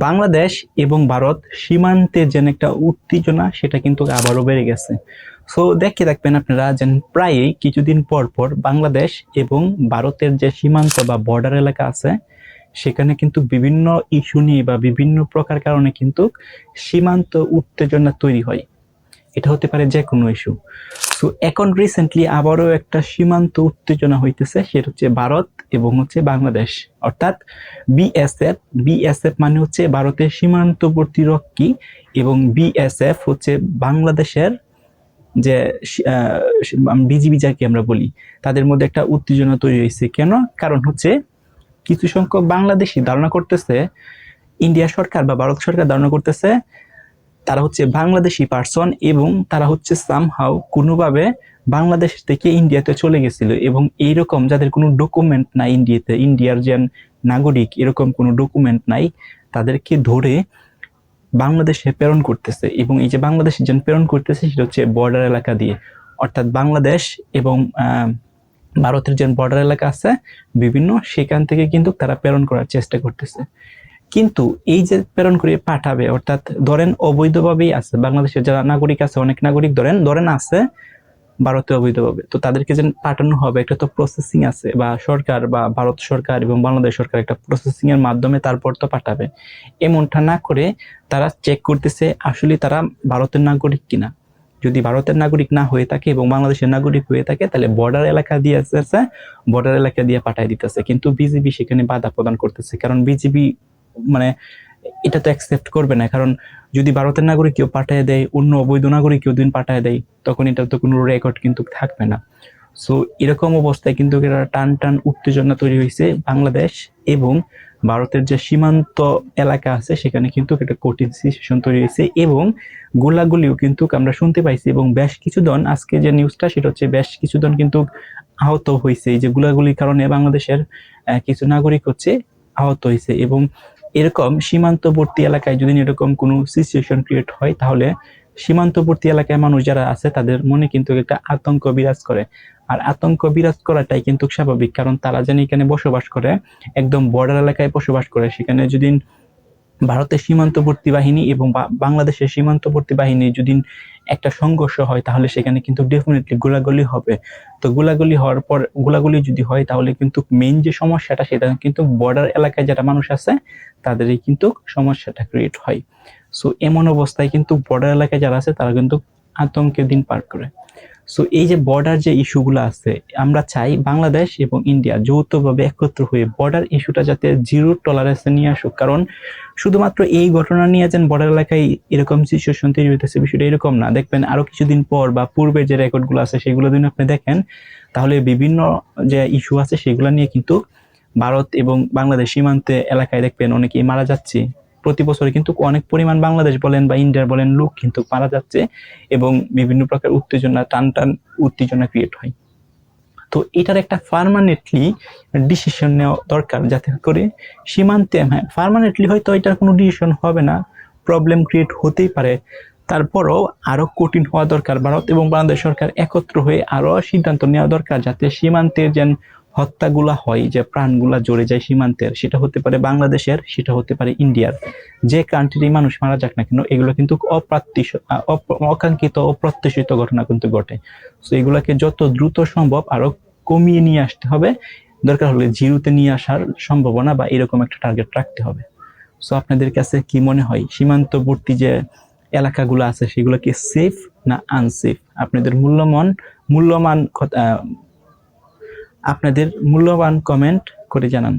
বাংলাদেশ এবং ভারত সীমান্তে যেন একটা উত্তেজনা সেটা কিন্তু আবারও বেড়ে গেছে। সো দেখে থাকবেন আপনারা যেন প্রায়ই কিছুদিন পর পর বাংলাদেশ এবং ভারতের যে সীমান্ত বা বর্ডার এলাকা আছে সেখানে কিন্তু বিভিন্ন ইস্যু নিয়ে বা বিভিন্ন প্রকার কারণে কিন্তু সীমান্ত উত্তেজনা তৈরি হয়। এটা হতে পারে যে কোনো ইস্যু। সো এখন রিসেন্টলি আবারও একটা সীমান্ত উত্তেজনা হইতেছে, সেটা হচ্ছে ভারত এবং হচ্ছে বাংলাদেশ, অর্থাৎ বিএসএফ। বিএসএফ মানে হচ্ছে ভারতের সীমান্তবর্তী রক্ষী এবং বিএসএফ হচ্ছে বাংলাদেশের যে বিজিবি যাকে আমরা বলি, তাদের মধ্যে একটা উত্তেজনা তৈরি হয়েছে। কেন? কারণ হচ্ছে কিছু সংখ্যক বাংলাদেশি ধারণা করতেছে, ইন্ডিয়া সরকার বা ভারত সরকার ধারণা করতেছে তারা হচ্ছে বাংলাদেশি পার্সন এবং তারা হচ্ছে সামহাউ কোনোভাবে বাংলাদেশ থেকে ইন্ডিয়াতে চলে গেছিল এবং এইরকম যাদের কোনো ডকুমেন্ট নাই ইন্ডিয়াতে, ইন্ডিয়ার যে নাগরিক এরকম কোনো ডকুমেন্ট নাই, তাদেরকে ধরে বাংলাদেশে প্রেরণ করতেছে। এবং এই যে বাংলাদেশে যেন প্রেরণ করতেছে সেটা হচ্ছে বর্ডার এলাকা দিয়ে, অর্থাৎ বাংলাদেশ এবং ভারতের যে বর্ডার এলাকা আছে বিভিন্ন, সেখান থেকে কিন্তু তারা প্রেরণ করার চেষ্টা করতেছে। কিন্তু এই যে প্রেরণ করে পাঠাবে, অর্থাৎ ধরেন অবৈধভাবেই আছে বাংলাদেশের যারা নাগরিক আছে, অনেক নাগরিক ধরেন আছে ভারতে অবৈধভাবে, তো তাদেরকে যে পাঠানো হবে একটা তো প্রসেসিং আছে, বা সরকার বা ভারত সরকার এবং বাংলাদেশ সরকার একটা প্রসেসিং এর মাধ্যমে তারপর তো পাঠাবে। এমনটা না করে তারা চেক করতেছে আসলে তারা ভারতের নাগরিক কিনা। যদি ভারতের নাগরিক না হয়ে থাকে এবং বাংলাদেশের নাগরিক হয়ে থাকে তাহলে বর্ডার এলাকা দিয়ে আসতেছে, বর্ডার এলাকা দিয়ে পাঠাই দিতেছে। কিন্তু বিজিবি সেখানে বাধা প্রদান করতেছে, কারণ বিজিবি মানে এটা তো অ্যাকসেপ্ট করবে না। কারণ যদি ভারতের নাগরিক কেউ পাঠিয়ে দেয়, অন্য অবৈধ নাগরিক কেউ দিন পাঠিয়ে দেয়, তখন এটার তো কোনো রেকর্ড কিন্তু থাকবে না। সো এরকম অবস্থায় কিন্তু টান টান উত্তেজনা তৈরি হয়েছে বাংলাদেশ এবং ভারতের যে সীমান্ত এলাকা আছে সেখানে কিন্তু একটা কঠিন সিচুয়েশন তৈরি হয়েছে এবং গোলাগুলিও কিন্তু আমরা শুনতে পাইছি। এবং বেশ কিছু জন, আজকে যে নিউজটা সেটা হচ্ছে বেশ কিছু জন কিন্তু আহত হয়েছে এই যে গোলাগুলির কারণে। বাংলাদেশের কিছু নাগরিক হচ্ছে আহত হয়েছে। এবং এরকম সীমান্তবর্তী এলাকায় যদি এরকম কোনো সিচুয়েশন ক্রিয়েট হয় তাহলে সীমান্তবর্তী এলাকায় মানুষ যারা আছে তাদের মনে কিন্তু একটা আতঙ্ক বিরাজ করে। আর আতঙ্ক বিরাজ করাটাই কিন্তু স্বাভাবিক, কারণ তারা যেন এখানে বসবাস করে, একদম বর্ডার এলাকায় বসবাস করে। সেখানে যদি ভারতের সীমান্তবর্তী বাহিনী এবং বাংলাদেশের সীমান্তবর্তী বাহিনী যদি একটা সংঘর্ষ হয় তাহলে সেখানে কিন্তু ডেফিনেটলি গোলাগুলি হবে। তো গোলাগুলি হওয়ার পর, গোলাগুলি যদি হয় তাহলে কিন্তু মেইন যে সমস্যাটা সেটা কিন্তু বর্ডার এলাকায় যারা মানুষ আছে তাদেরই কিন্তু সমস্যাটা ক্রিয়েট হয়। সো এমন অবস্থায় কিন্তু বর্ডার এলাকায় যারা আছে তারা কিন্তু আতঙ্কের দিন পার করে। সো এই যে বর্ডার যে ইস্যুগুলো আছে, আমরা চাই বাংলাদেশ এবং ইন্ডিয়া যৌথভাবে একত্র হয়ে বর্ডার ইস্যুটা যাতে জিরো টলারেন্সে নিয়ে আসুক। কারণ শুধুমাত্র এই ঘটনা নিয়ে যেন বর্ডার এলাকায় এরকম সিচুয়েশন তৈরি হইতেছে, বিষয়টা এরকম না। দেখবেন আরো কিছুদিন পর বা পূর্বের যে রেকর্ডগুলো আছে সেগুলো যদি আপনি দেখেন তাহলে বিভিন্ন যে ইস্যু আছে সেগুলো নিয়ে কিন্তু ভারত এবং বাংলাদেশ সীমান্তে এলাকায় দেখবেন অনেকেই মারা যাচ্ছে। প্রতি বছরে কিন্তু অনেক পরিমাণ বাংলাদেশ বলেন বা ইন্ডিয়ার বলেন লোক কিন্তু মারা যাচ্ছে এবং বিভিন্ন প্রকার উত্তেজনা, টান টান উত্তেজনা ক্রিয়েট হয়। তো এটার একটা পার্মানেন্টলি ডিসিশন নেওয়া দরকার, যাতে করে সীমান্তে, হ্যাঁ পার্মানেন্টলি হয়তো এটার কোনো ডিসিশন হবে না, প্রবলেম ক্রিয়েট হতেই পারে, তারপরও আরো কঠিন হওয়া দরকার। ভারত এবং বাংলাদেশ সরকার একত্র হয়ে আরো সিদ্ধান্ত নেওয়া দরকার, যাতে সীমান্তের যেন হত্যাগুলা হয়, যে প্রাণগুলা জড়ে যায় সীমান্তের, সেটা হতে পারে বাংলাদেশের, সেটা হতে পারে ইন্ডিয়ার, যে কান্ট্রির মানুষ মারা যাক না কেন, এগুলো কিন্তু অকাঙ্ক্ষিত অপ্রত্যাশিত ঘটনা কিন্তু ঘটে। তো এগুলাকে যত দ্রুত সম্ভব আরো কমিয়ে নিয়ে আসতে হবে, দরকার হলে জিরোতে নিয়ে আসার সম্ভাবনা বা এরকম একটা টার্গেট রাখতে হবে। সো আপনাদের কাছে কি মনে হয় সীমান্তবর্তী যে এলাকাগুলো আছে সেগুলো কি সেফ না আনসেফ? আপনাদের মূল্যবান কমেন্ট করে জানান।